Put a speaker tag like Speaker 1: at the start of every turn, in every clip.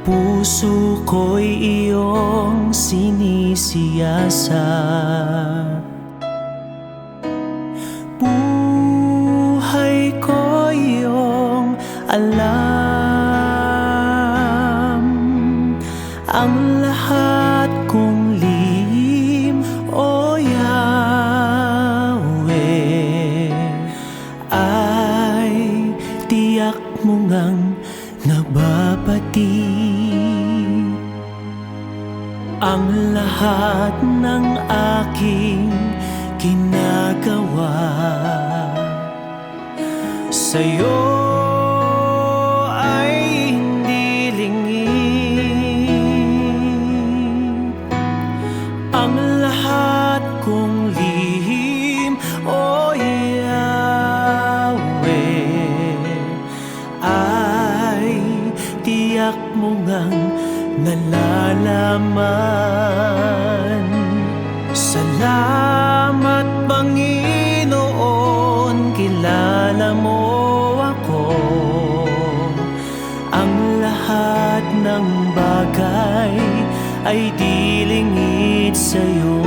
Speaker 1: Puso ko'y iyong sinisiyasat, buhay ko'y iyong alam. Ang lahat kong lihim, O Yahweh, ay tiyak mo ngang nababati. Ang lahat ng aking ginagawa sa'yo ay hindi lingid. Ang lahat kong lihim, O Yahweh, ay tiyak mo ngang nalalaman. Salamat, Panginoon, kilala mo ako. Ang lahat ng bagay ay di lingid sa'yo.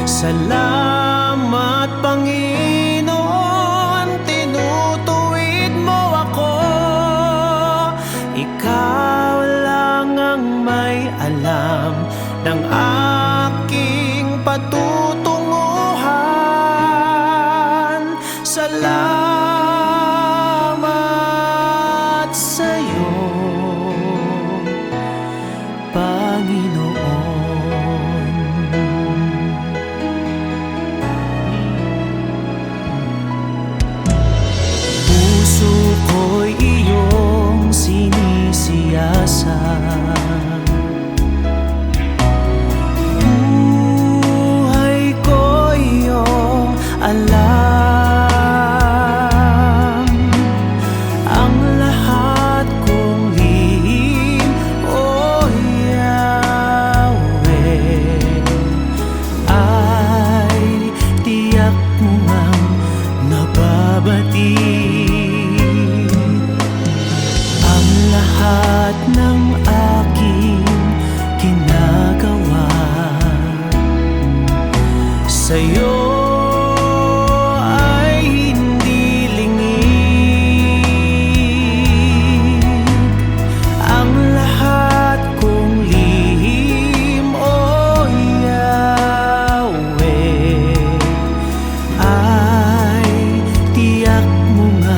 Speaker 1: Salamat, Panginoon, tinutuwid mo ako. Ikaw lang ang may alam ng aking patutunguhan. Salamat sa'yo, Panginoon. Puso ko'y iyong sinisiyasat, buhay ko'y iyong alam. Ang lahat kong lihim, O Yahweh, ay tiyak mo ngang nababati. Ang lahat ng aking ginagawa sa'yo ay hindi lingid. Ang lahat kong lihim, O Yahweh, ay tiyak mo nga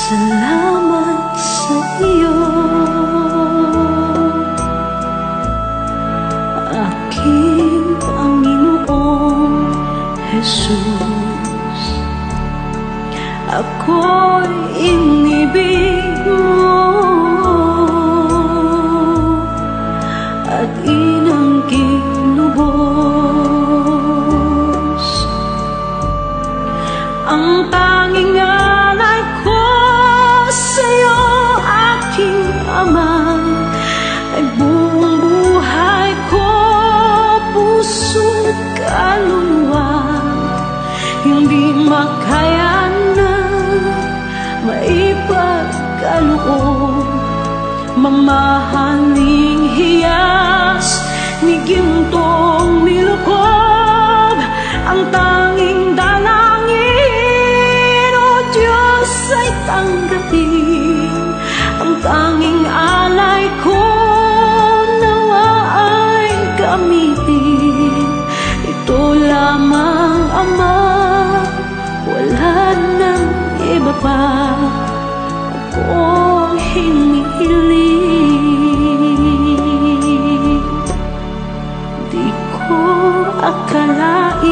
Speaker 2: Salamat sa iyo, aking Panginoong Jesus. Ako'y inibig mo at inangging lubos. Ang tanging alay ko sa'yo, aking Ama, ay buong buhay ko, puso't kaluluwa. Hindi makaya na maipagkaloob, mamahaling hiyas ni gintong nilukob. Ang tanging dalangin, O Diyos, ay tanggapin. Ang tanging alay ko, nawa ay gamitin. Ito lamang, Ama, wala nang iba pa akong hinihiling. Di ko akalain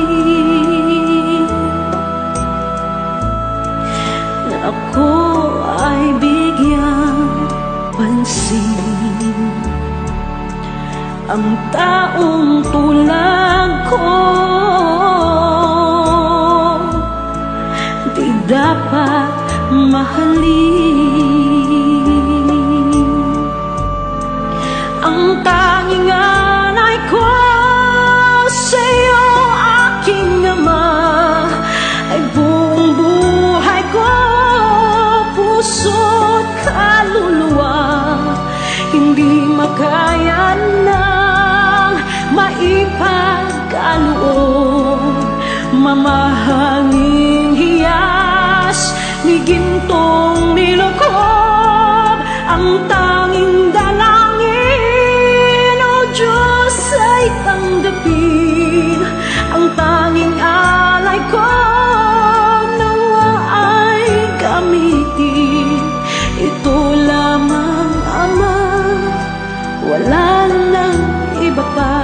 Speaker 2: na ako ay bigyang pansin. Ang taong tulad ko di dapat mahalin. Ang tanging alay ko sa'yo, aking Ama, ay buong buhay ko, puso't kaluluwa. Hindi makaya nang maipagkaloob, mamahaling hiyas ni gintong nilukob. Ang tanging dalangin, O Diyos, ay tanggapin. Ang tanging alay ko, nawa ay gamitin. Ito lamang, Ama, wala nang iba pa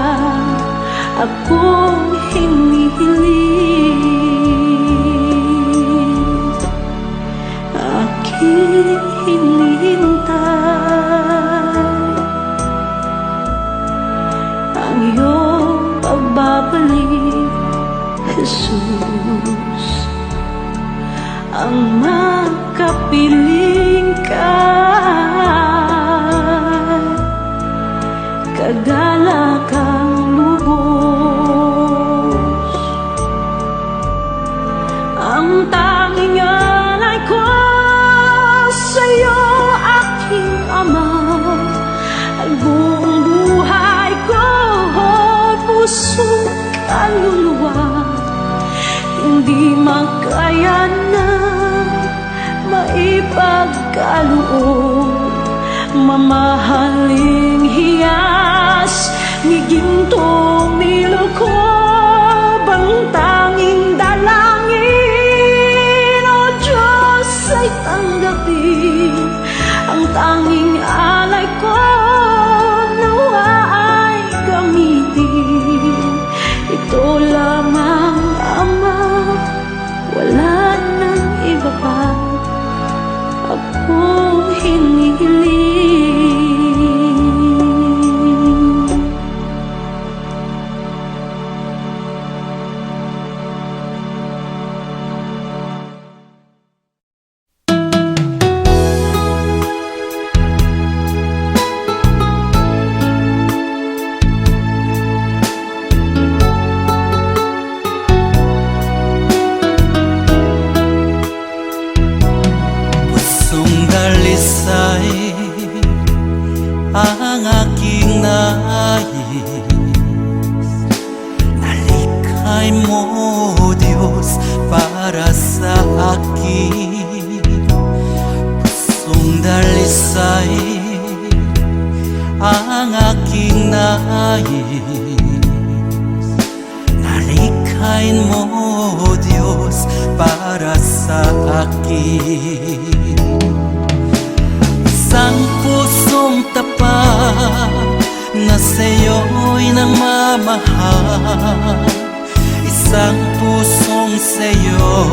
Speaker 2: akong hinihiling. Aking hinihintay ang iyong pagbabalik, Jesus. Ang makapiling ka, kagalakang lubos. Ang tanging alay ko sa'yo, aking Ama, ay buong buhay ko, puso't kaluluwa. Hindi makaya na maipagkaloob, mamahaling hiyas ni gintong nilukob. Ang tanging dalangin, O Diyos, ay tanggapin. Ang tanging alay ko, nawa ay gamitin. Ito lamang, Ama, wala nang iba pa akong hinihiling.
Speaker 1: Ang aking nais, nalikhay mo, Diyos, para sa akin. Pusong dalisay ang aking nais, nalikhay mo, Diyos, para sa akin. na sa'yo'y nagmamahal. Isang pusong sa'yo,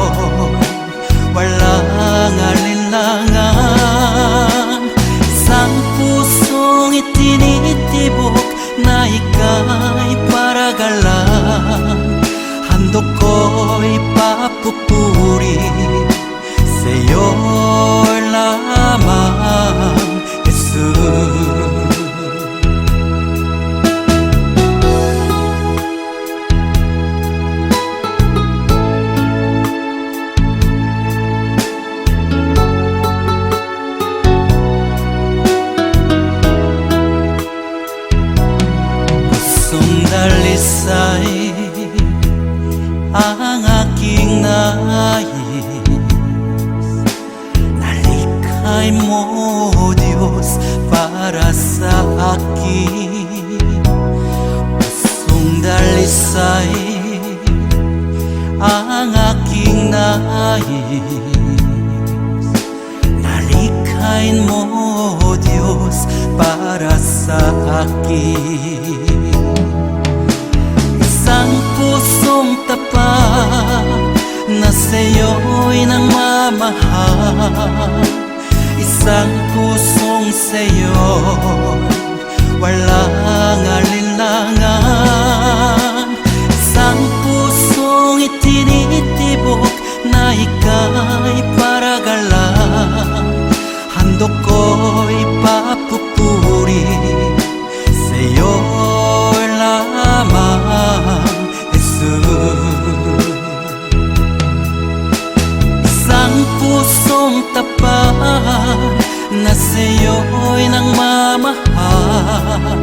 Speaker 1: walang alinlangan. Isang pusong itinitibok na ika'y paragalan. Handog ko'y papupuri sa'yo lamang, Jesus. Dalisay ang aking nais, nalikhay mo Diyos para sa akin. Pusong dalisay ang aking nais, nalikhay mo Diyos para sa akin. Isang pusong tapat na sa'yo'y nagmamahal. Isang pusong sa'yo, walang alinlangan. Isang pusong itinitibok na ika'y paragalan. Handog ko'y papupuri sa'yo lamang, Jesus. Isang pusong tapat na sa'yo'y nagmamahal.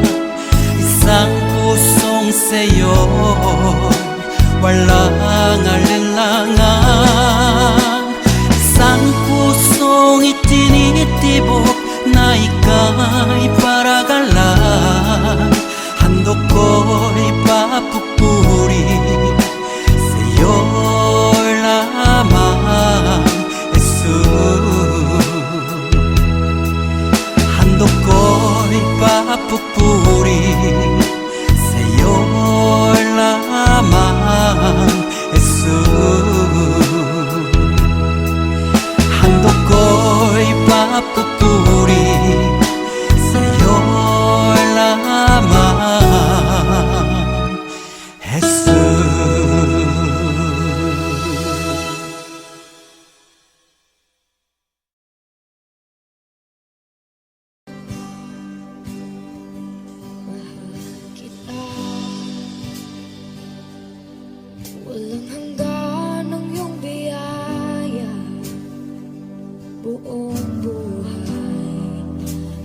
Speaker 1: Isang pusong sa'yo, walang alinlangan. Isang pusong itinitibok na ika'y paragalan. Handog ko'y papupuri sa'yo lamang, Jesus. Handog ko'y papupuri sa'yo lamang, Jesus. Handog ko'y papupuri sa'yo lamang, Jesus.
Speaker 2: Kita walang hanggan ang iyong biyaya. Buong buhay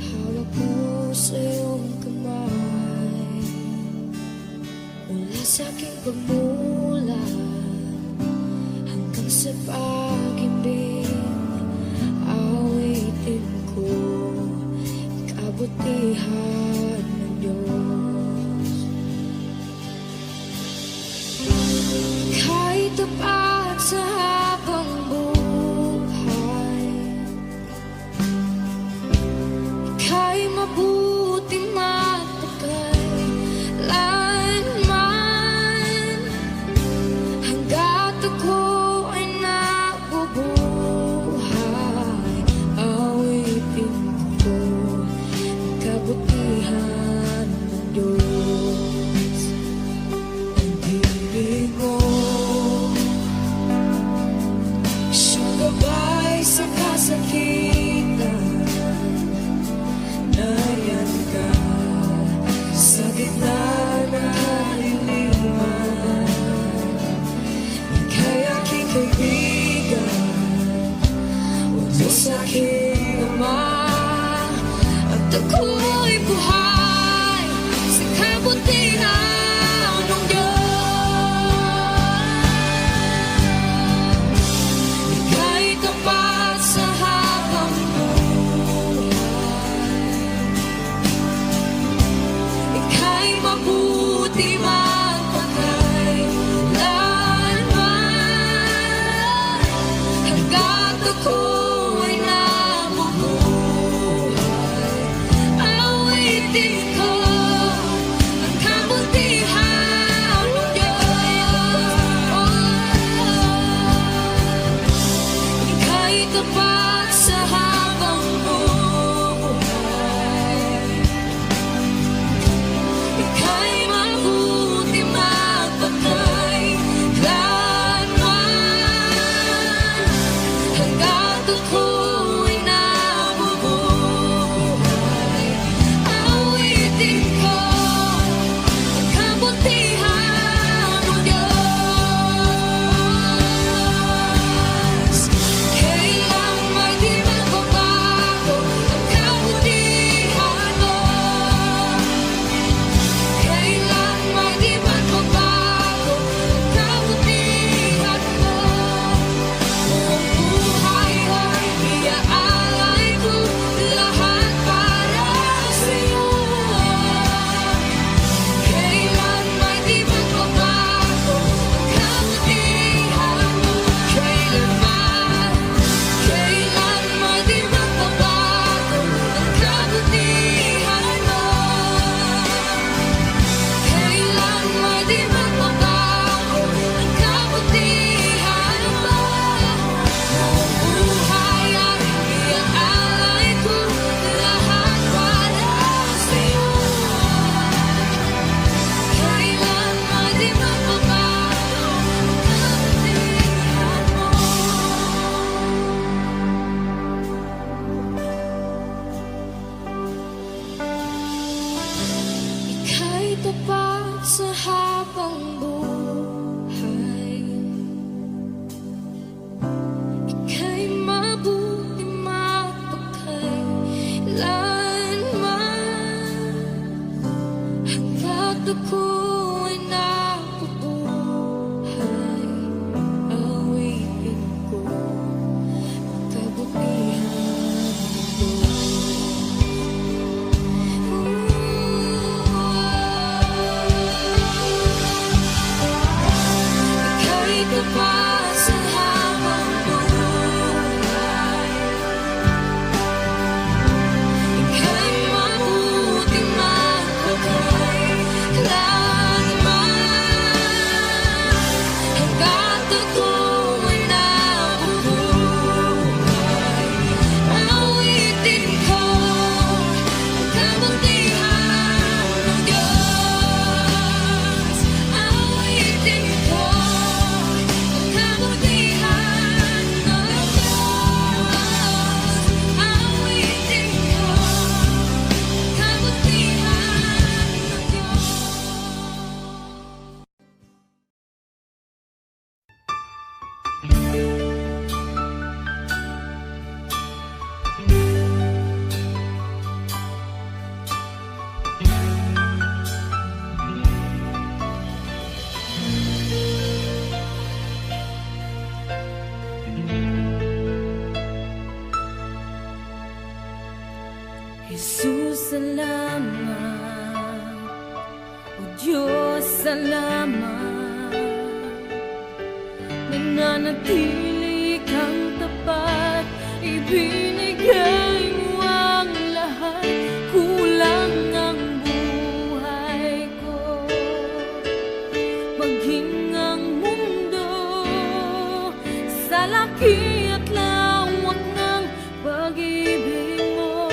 Speaker 2: hawak mo sa iyong kamay. Mula sa aking pagmulat hanggang sa pag-ibig, awitin ko kabutihan ng Diyos. Kahit tapat sa habang buhay, ika'y mabuti matagay lanman. Hanggat ako ay nabubuhay, awitin ko ang kabutihan ng Diyos. Ang ibig mo, siyang gabay sa kasakitan. Nayan ka sa gitna ng kaliliman. Ika'y aking kaibigan, o Diyos aking Ama. At ako'y buhay sa kabutihan ng Diyos. Ika'y tapat sa habang buhay, ika'y mabuti magpakay lanman. Hanggat ako ay nabubuhay, awitin tapat sa habang buhay. Ika'y mabuti magpatay kailanman, hanggat ako'y nabubuhay. Awitin ko ang kabutihan mo, Diyos. Kailanman di magbabago ang kabutihan mo. Kailanman di magbabago ang kabutihan mo. Buong buhay ay iaalay ko lahat para sa'yo. Kailanman di magbabago ang kabutihan mo. Kailanman di magbabago ang kabutihan mo. Kailanman di magbabago ang kabutihan mo. Buong buhay ay iaalay ko lahat para sa'yo. Kailanman di magbabago ang kabutihan mo. Ika'y tapat sa habang buhay. Ika'y mabuti magpakailanman, hanggat ako'y nabubuhay. Awitin ko ang kabutihan mo. Ika'y tapat sa habang buhay. Ika'y mabuti magpakailanman, hanggat ako'y nabubuhay. Awitin ko ang kabutihan mo, Diyos. Awitin ko ang kabutihan mo, Diyos. Awitin ko ang kabutihan mo, Diyos.
Speaker 3: Jesus, salamat. O Diyos, salamat. Nananatili kang tapat, ibinigay mo ang lahat. Kulang ang buhay ko, maging ang mundo sa laki at lawak ng pag-ibig mo.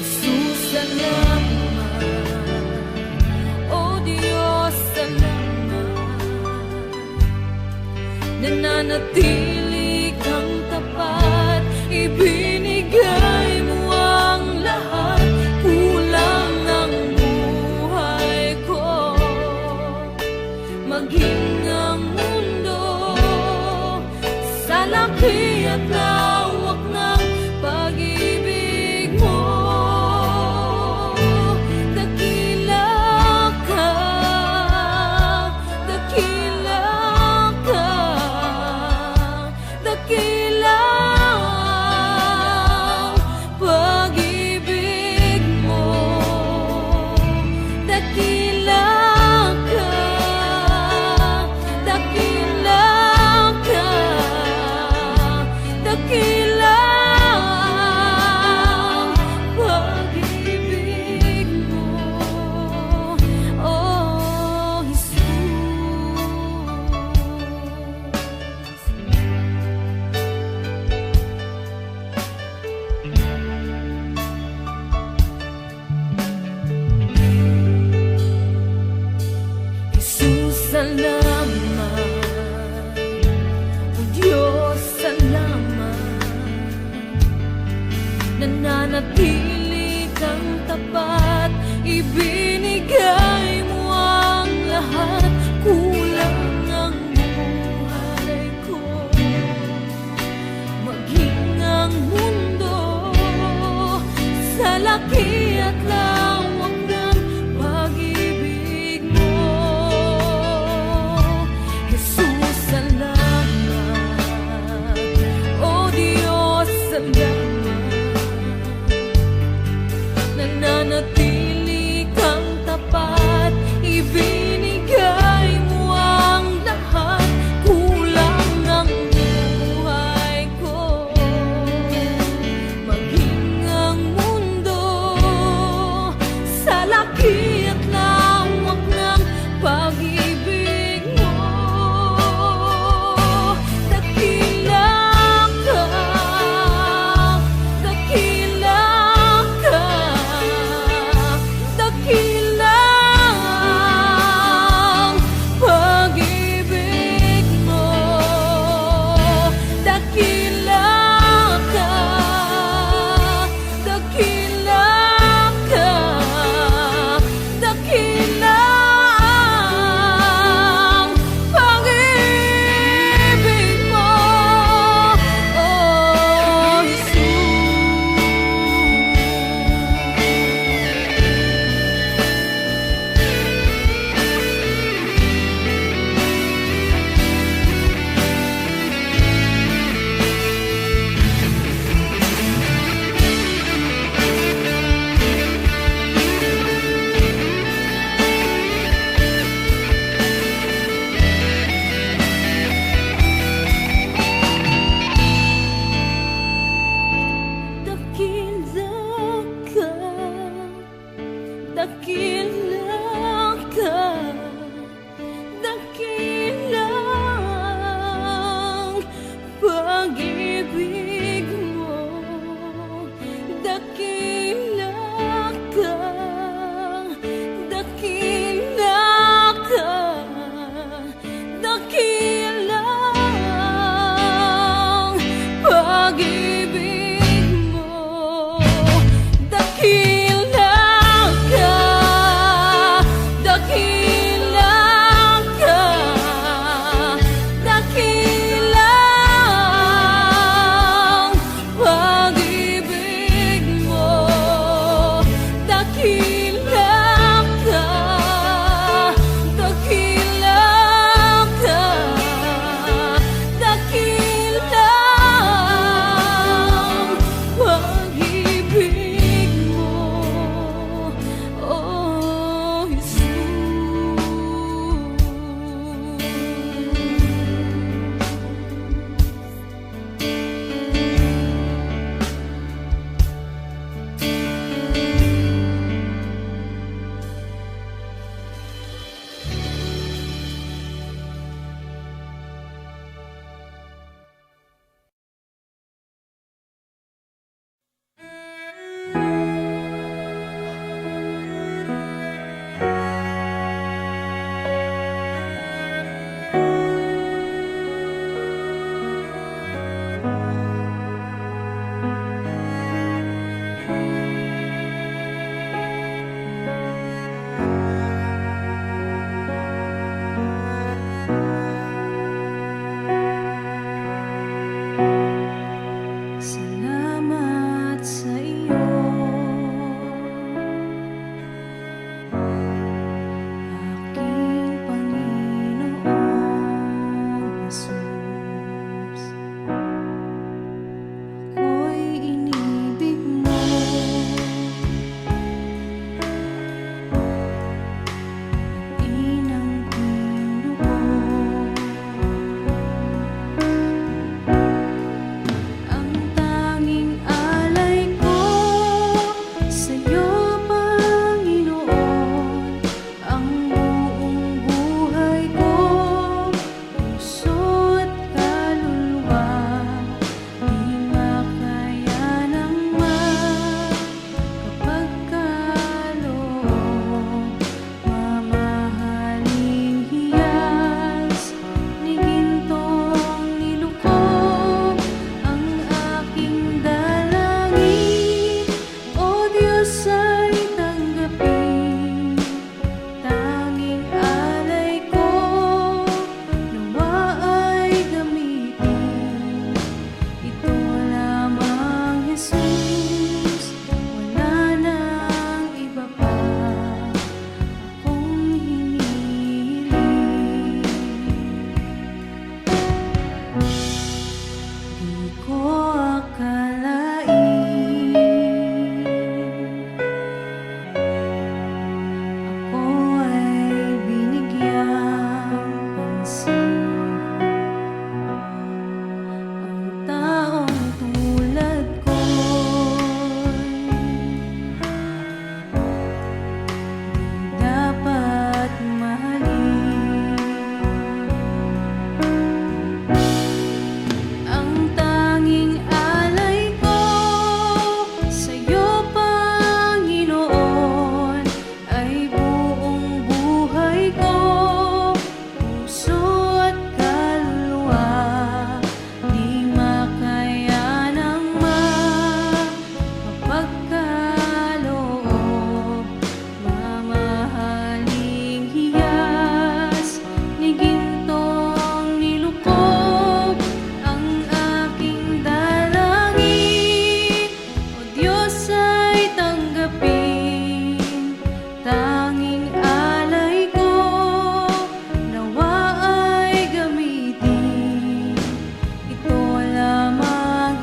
Speaker 3: Jesus, salamat. O Diyos, salamat. Nananatili kang tapat, ibinigay mo ang lahat. Kulang ang buhay ko, maging ang mundo sa laki at lawak ng pag-ibig mo. Dakila ka, dakila ka, dakila ang pag-ibig mo. Dakila ka, dakila ka, dakila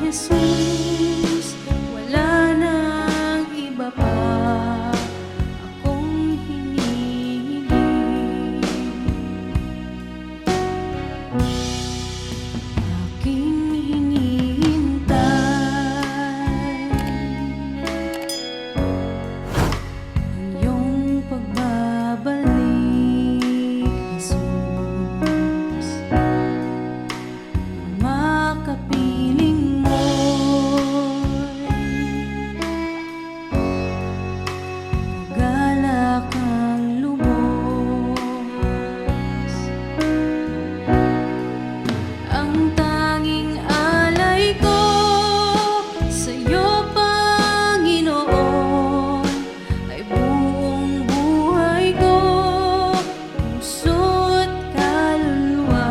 Speaker 3: Jesus, wala nang iba pa akong hinihiling. Aking hinihintay ang iyong pagbabalik, Jesus. Makapiling mo'y galak ang lubos. Ang tanging alay ko sa'yo, Panginoon, ay buong buhay ko, puso't kaluluwa.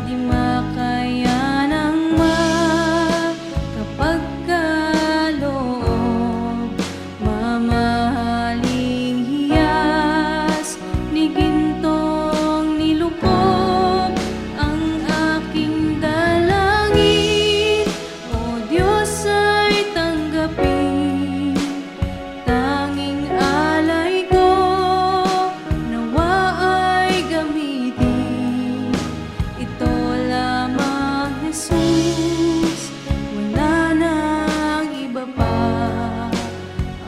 Speaker 3: Di makayanang makapagkaloob, mamahaling hiyas ni gintong nilukop ang aking dalangin. O Diyos, ay tanggapin tanging alay ko, nawa ay gamitin ito lamang, Jesus. Wala nang iba pa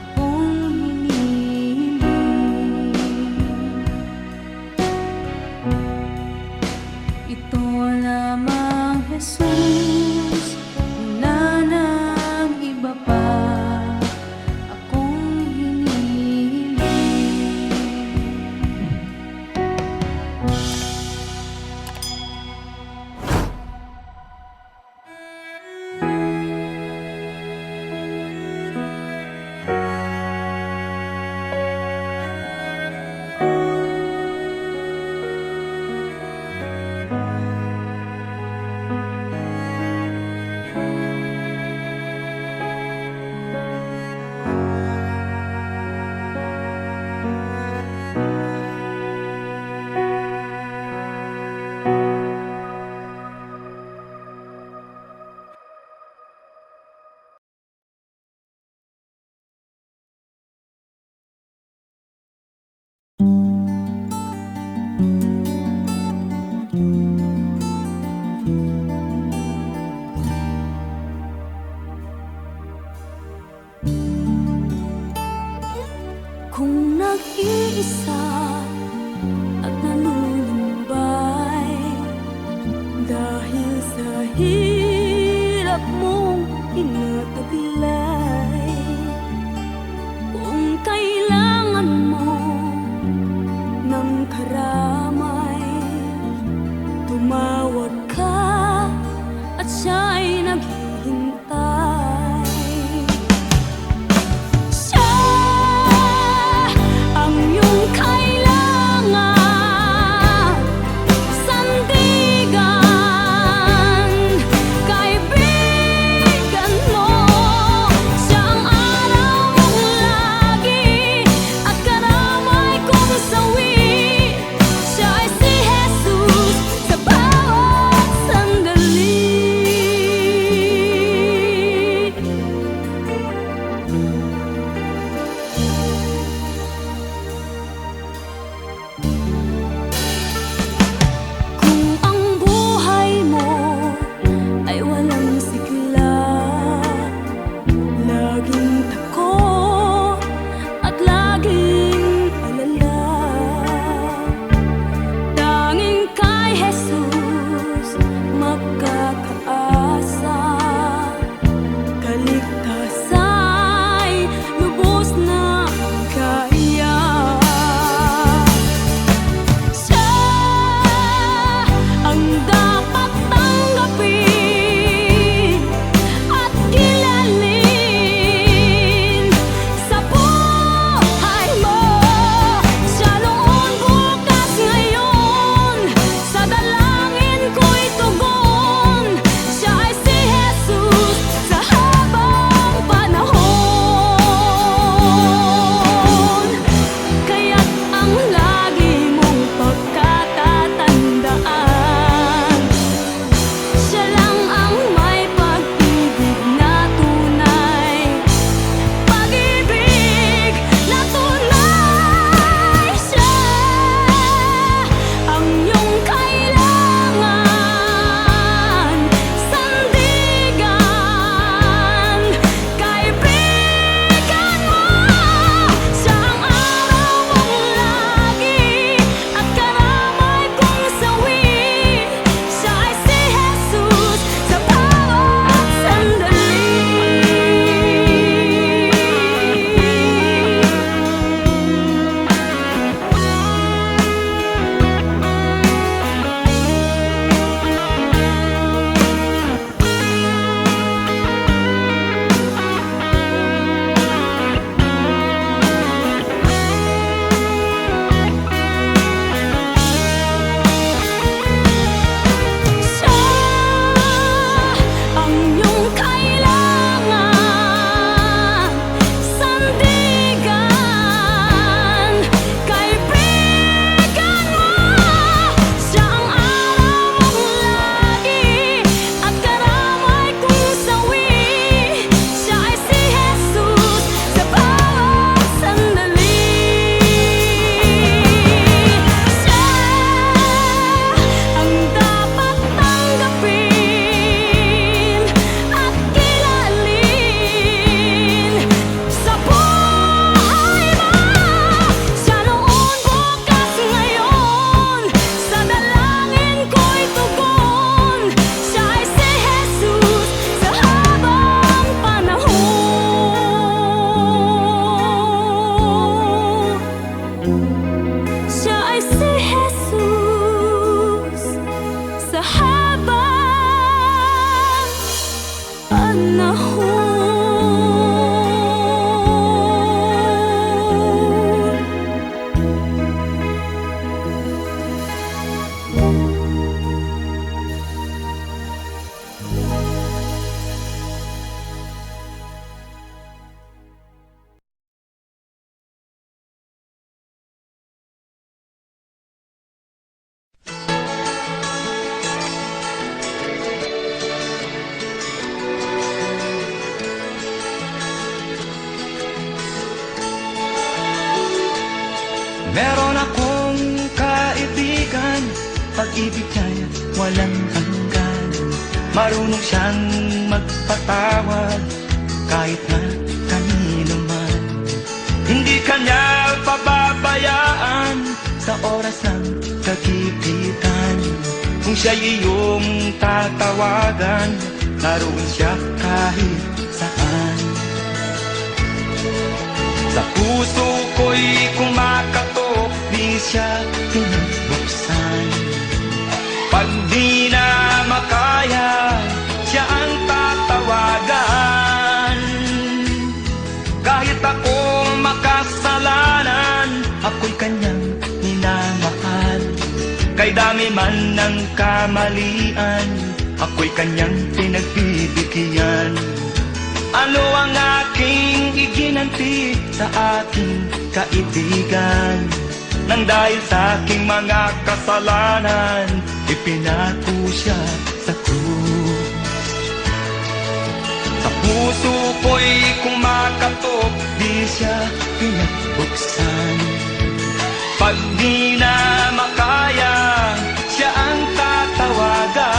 Speaker 3: akong hinihiling. Ito lamang, Jesus. Wala nang iba pa akong hinihiling. Kung nag-iisa at nanunumbay dahil sa hirap mong tinataglay, kung kailangan mo ng karamay, tumawag ka at siya'y naghihintay. Siya ang iyong kailangan, sandigan, kaibigan mo. Siya ang araw mong lagi at karamay kong sawi. Siya ay si Jesus sa bawat sandali. panahon.
Speaker 1: Meron akong kaibigan, pag-ibig niya'y walang hanggan. Marunong siyang magpatawad, kahit na kanino man. Hindi kanya pababayaan sa oras ng kagipitan. Kung siya'y iyong tatawagan, naroon siya kahit saan. Sa puso ko'y kumakatok, di siya pinabuksan. Pag di na makaya, siya ang tatawagan. Kahit ako makasalanan, ako'y kanyang minamahal. Kay dami man ng kamalian, ako'y kanyang pinagbibigyan. Ano ang aking iginanti sa aking kaibigan? Nang dahil sa aking mga kasalanan, ipinako siya sa krus. Sa puso ko'y kumakatok, di siya pinagbuksan. Pag di na makaya, siya ang tatawagan.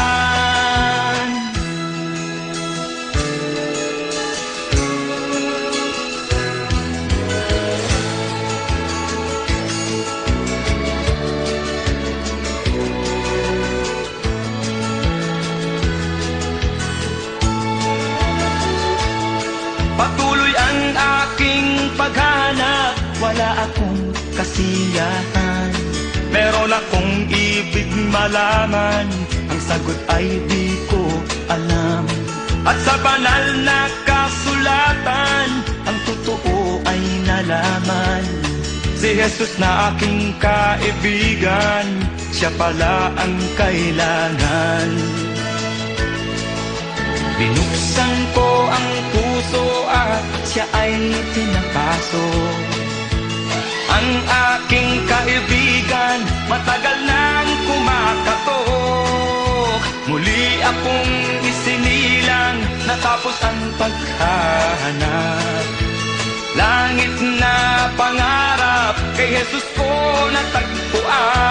Speaker 1: Patuloy ang aking paghanap, wala akong kasiyahan. Meron akong ibig malaman, ang sagot ay di ko alam. At sa banal na kasulatan, ang totoo ay nalaman. Si Jesus na aking kaibigan, siya pala ang kailangan. Binuksan ko ang puso at siya ay pinapasok. Ang aking kaibigan, matagal nang kumakatok. Muli akong isinilang, natapos ang paghahanap. Langit na pangarap, kay Jesus ko natagpuan.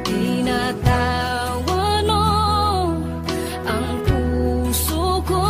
Speaker 3: Tinatawan mo ang puso ko.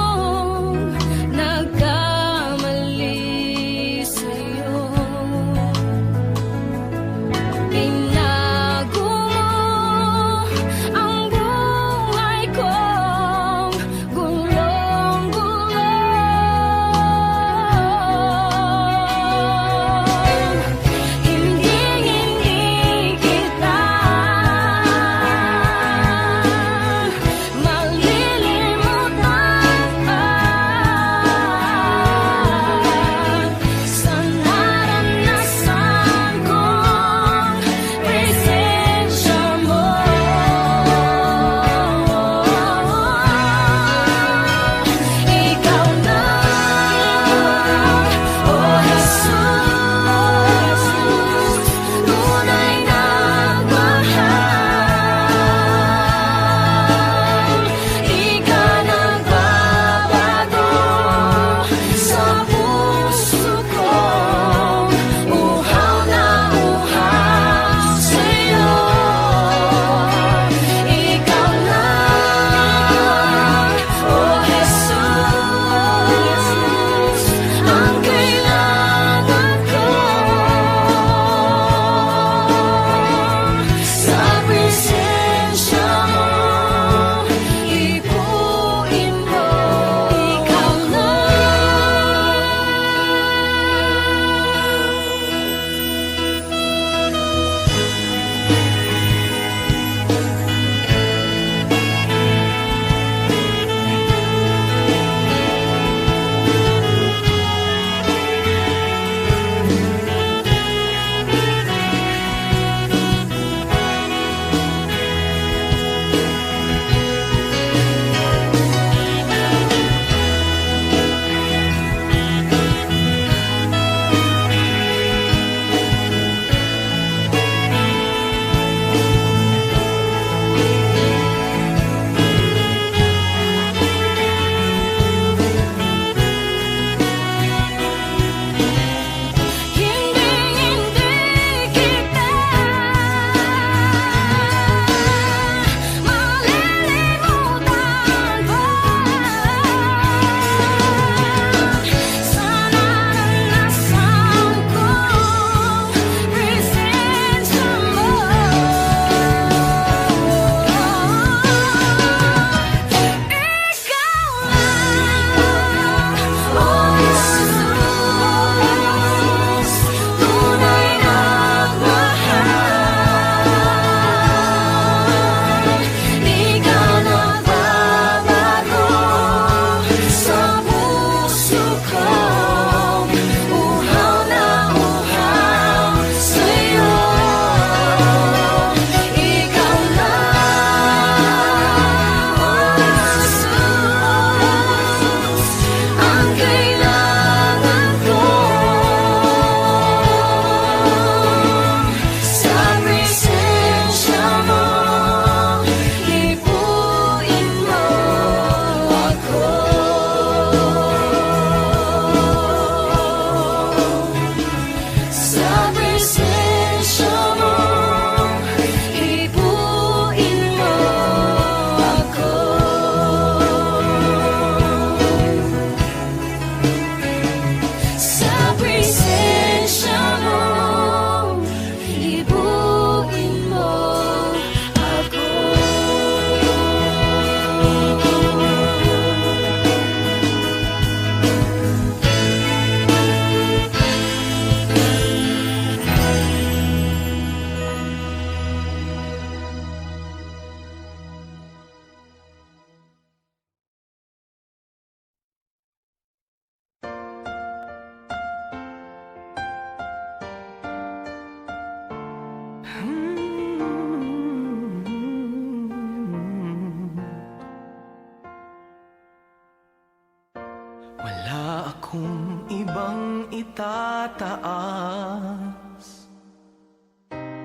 Speaker 4: akong ibang itataas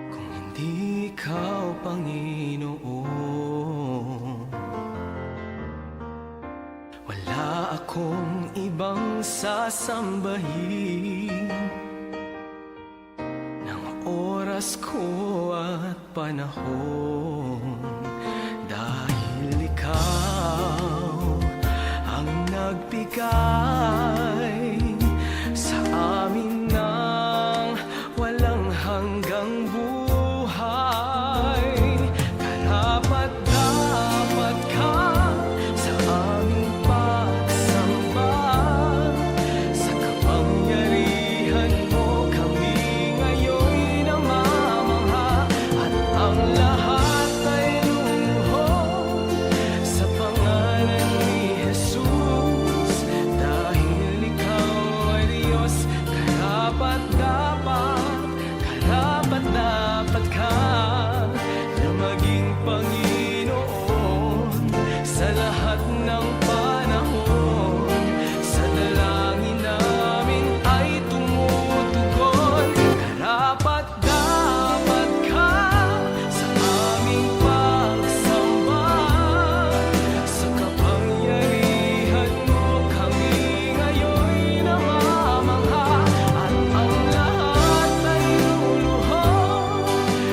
Speaker 4: kung hindi ikaw, Panginoon. Wala akong ibang sasambahin ng oras ko at panahon, dahil ikaw ang nagbigay sa amin ng walang hanggang buhay. Karapat-dapat ka sa aming pagsamba, sa kapangyarihan mo kami ngayon'y namamangha, at ang lahat ay lumuhod sa pangalan ni Jesus, dahil ikaw ay Diyos. Karapat-dapat ka na maging Panginoon sa lahat ng panahon. Sa dalangin namin ay tumutugon. Karapat-dapat ka sa aming pagsamba, sa kapangyarihan mo kami ngayon'y namamangha, at ang lahat ay luluhod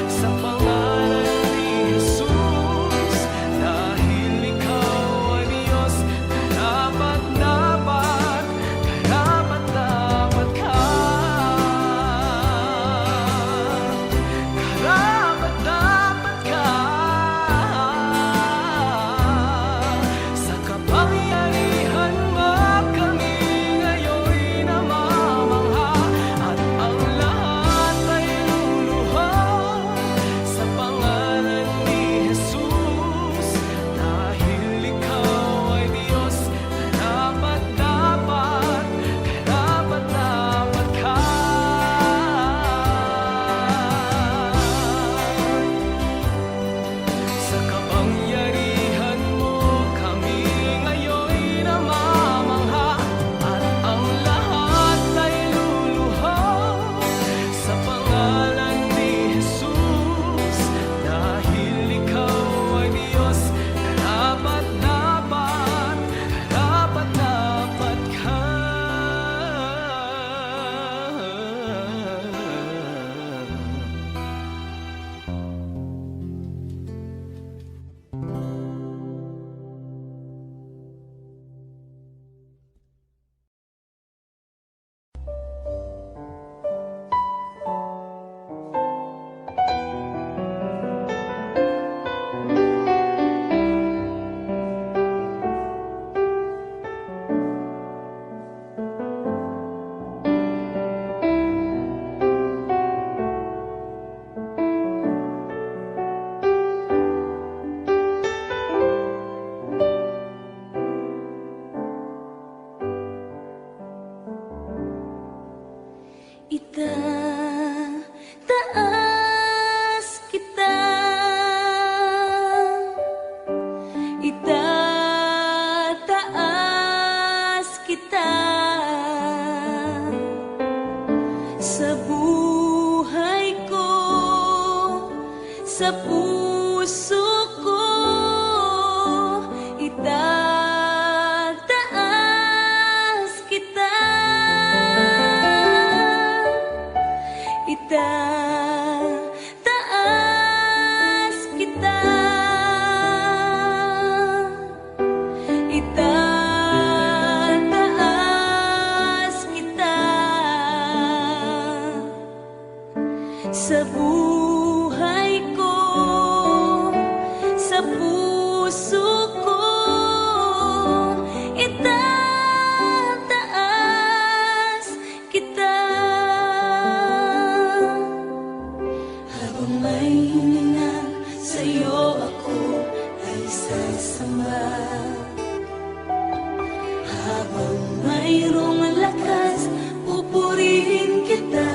Speaker 4: sa pangalan ni Jesus, dahil ikaw ay Diyos. Karapat-dapat ka. Karapat-dapat ka sa kapangyarihan mo kami ngayon'y namamangha, at ang lahat ay luluhod sa pangalan ni Jesus, dahil ikaw ay Diyos. Karapat-dapat ka. Sa kapangyarihan mo kami ngayon'y namamangha, at ang lahat ay luluhod sa pangalan ni Jesus, dahil ikaw ay Diyos. Karapat-dapat ka.
Speaker 3: Itataas kita, itataas kita sa buhay ko, sa puso ko. Itataas kita, itataas kita, itataas kita sa buhay ko, sa puso ko. Itataas kita. Habang may hininga sa'yo ako ay sasamba, habang mayroong lakas pupurihin kita.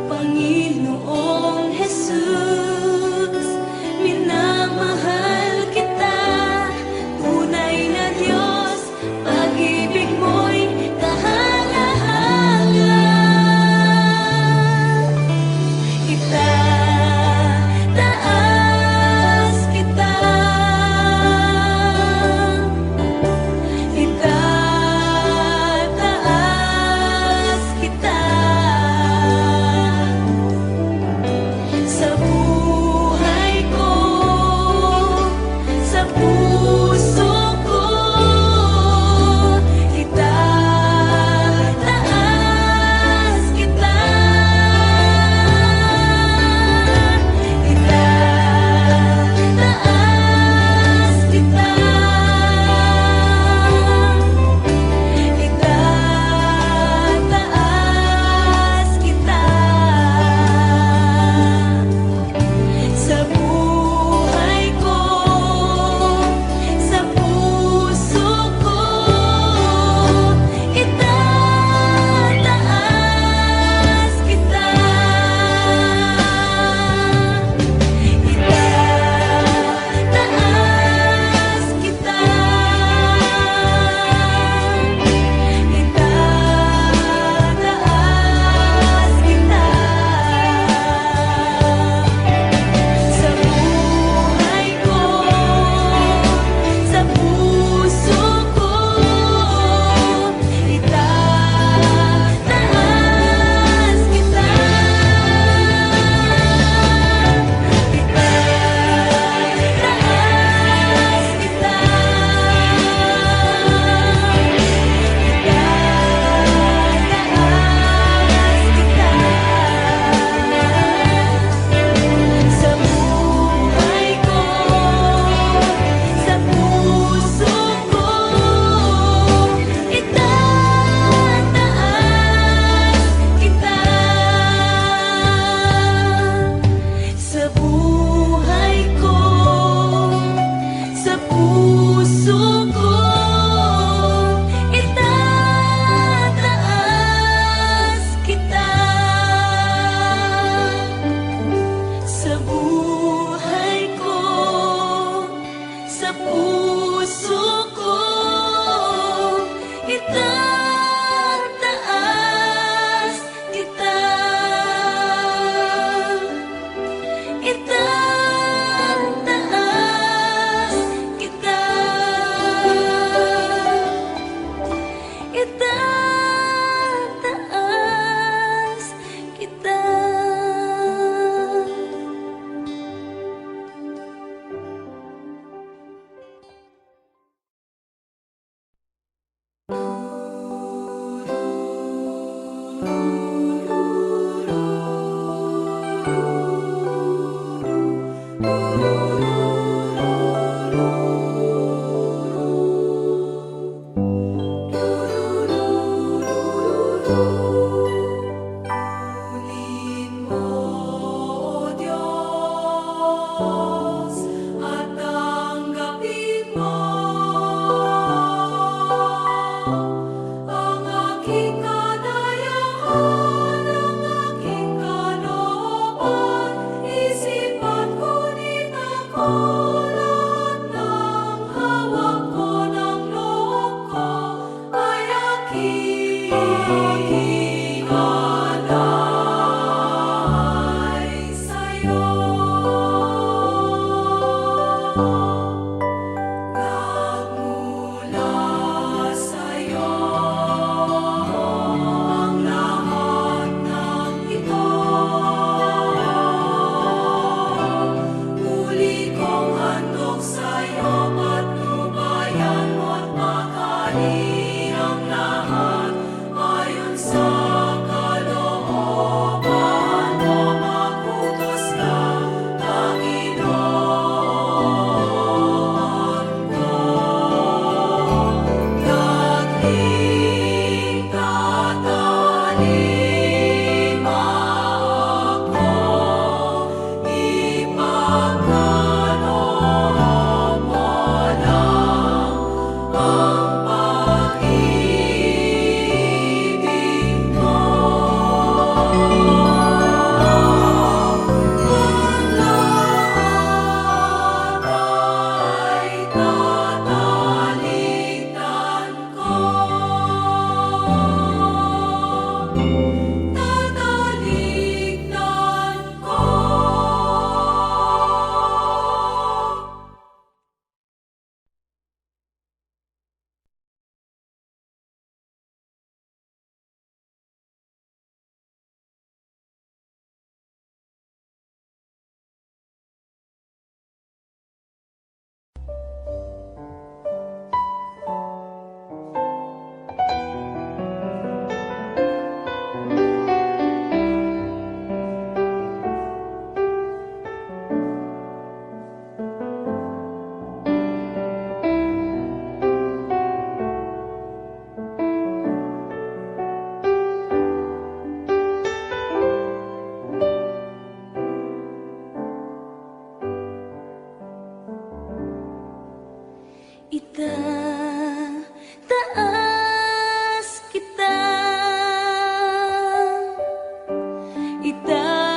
Speaker 3: Panginoong Jesus, minamahal kita. Tunay na Diyos
Speaker 2: Mulat ng hawak ko ng loob ko ay aking alay sa'yo. Nagmula sa'yo ang lahat ng ito. Muli kong handog sa'yo, patnubayan mo't makali ang lahat ayon sa kalooban mo. Magutos ka, Panginoon ko. Dagling tatalima ako, ipagkaloob mo lang ang pag-ibig mo. Ang lahat ay tatalikdan ko. Tatalikdan ko. Itataas kita, itataas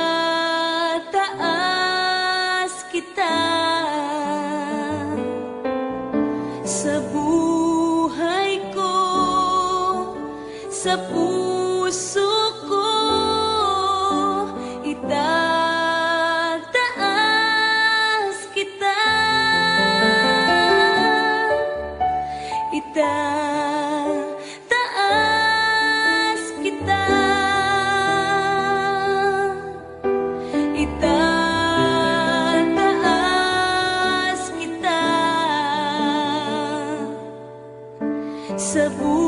Speaker 2: kita sa buhay ko, sa puso ko. Itataas kita, itataas kita, itataas kita sa buhay